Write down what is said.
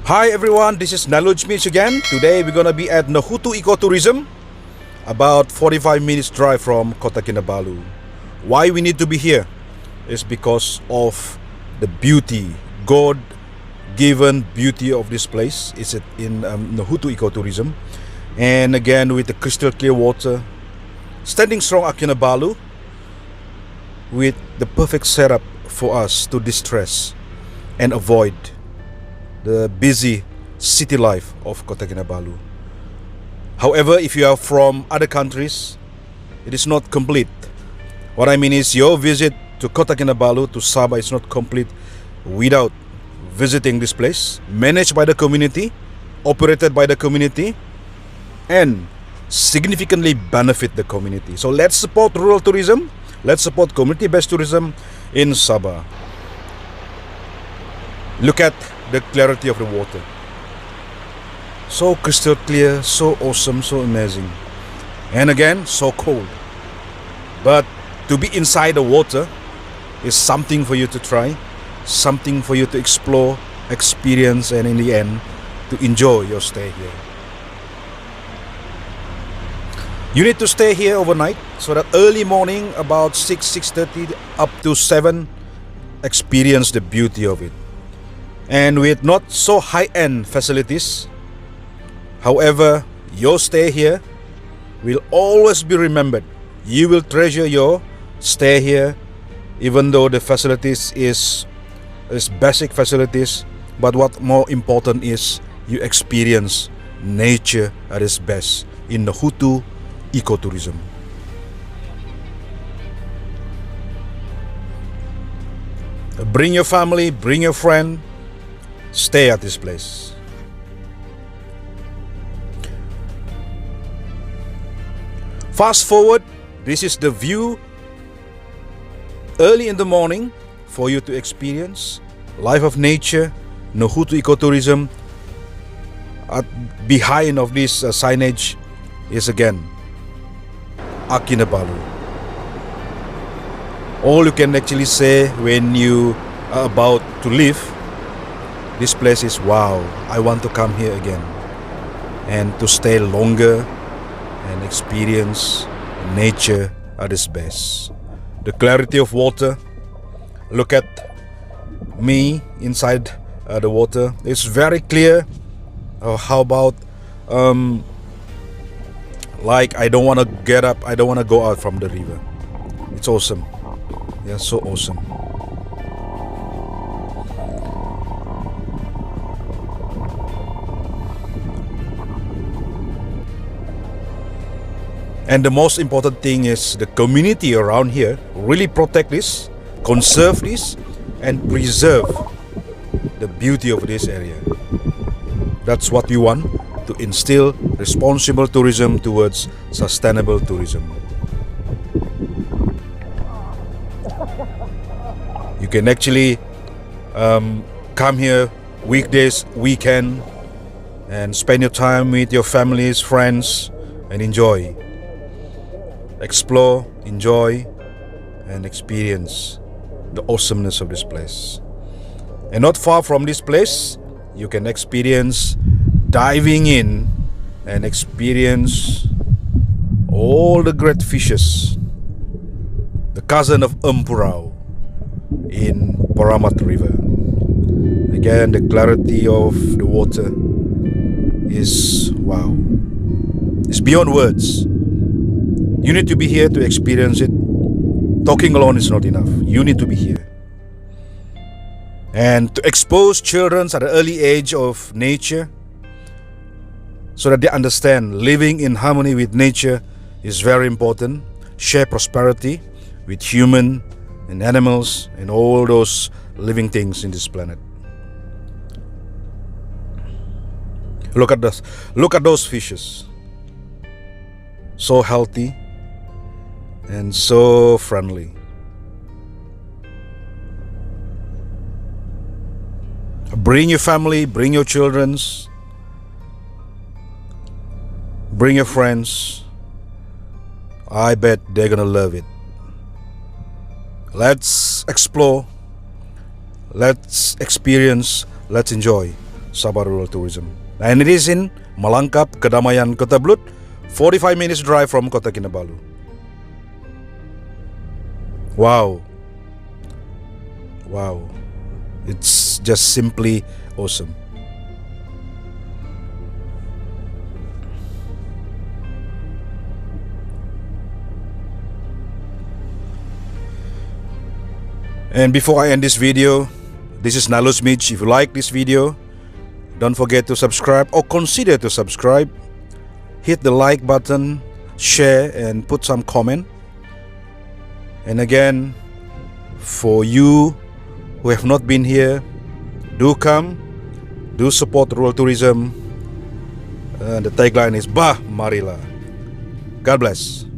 Hi everyone, this is Belud again. Today we're gonna be at Nohutu Ecotourism, about 45 minutes drive from Kota Kinabalu. Why we need to be here is because of the beauty, God-given beauty of this place. It's in Nohutu Ecotourism, and again with the crystal clear water, standing strong at Kinabalu, with the perfect setup for us to distress and avoid the busy city life of Kota Kinabalu. However, if you are from other countries, it is not complete. What I mean is your visit to Kota Kinabalu, to Sabah, is not complete without visiting this place, managed by the community, operated by the community, and significantly benefit the community. So let's support rural tourism, let's support community-based tourism in Sabah. Look at the clarity of the water. So crystal clear, so awesome, so amazing. And again, so cold. But to be inside the water is something for you to try, something for you to explore, experience, and in the end, to enjoy your stay here. You need to stay here overnight so that early morning, about 6:30 up to 7, experience the beauty of it. And with not so high-end facilities, however, your stay here will always be remembered. You will treasure your stay here, even though the facilities is basic facilities. But what more important is you experience nature at its best in the Nohutu Ecotourism. Bring your family, bring your friend. Stay at this place. Fast forward, this is the view early in the morning for you to experience life of nature, Nohutu Ecotourism. Behind of this signage is again Kinabalu. All you can actually say when you are about to leave this place is, wow, I want to come here again and to stay longer and experience nature at its best. The clarity of water, look at me inside the water, it's very clear. How about like I don't want to get up, I don't want to go out from the river. It's awesome. Yeah, so awesome. And the most important thing is the community around here really protect this, conserve this, and preserve the beauty of this area. That's what we want, to instill responsible tourism towards sustainable tourism. You can actually come here weekdays, weekend, and spend your time with your families, friends, and enjoy. Explore, enjoy, and experience the awesomeness of this place. And not far from this place, you can experience diving in and experience all the great fishes, the cousin of Empurau in Paramat River. Again, the clarity of the water is wow. It's beyond words. You need to be here to experience it. Talking alone is not enough. You need to be here. And to expose children at an early age of nature, so that they understand living in harmony with nature is very important. Share prosperity with human and animals and all those living things in this planet. Look at this. Look at those fishes. So healthy and so friendly. Bring your family, bring your children, bring your friends. I bet they're gonna love it. Let's explore, let's experience, let's enjoy Sabah Rural Tourism. And it is in Malangkap, Kadamaian, Kota Belud, 45 minutes drive from Kota Kinabalu. Wow. Wow. It's just simply awesome. And before I end this video, this is Nalus Mitch. If you like this video, don't forget to subscribe or consider to subscribe. Hit the like button, share and put some comment. And again, for you who have not been here, do come, do support rural tourism. The tagline is Bah Marilah. God bless.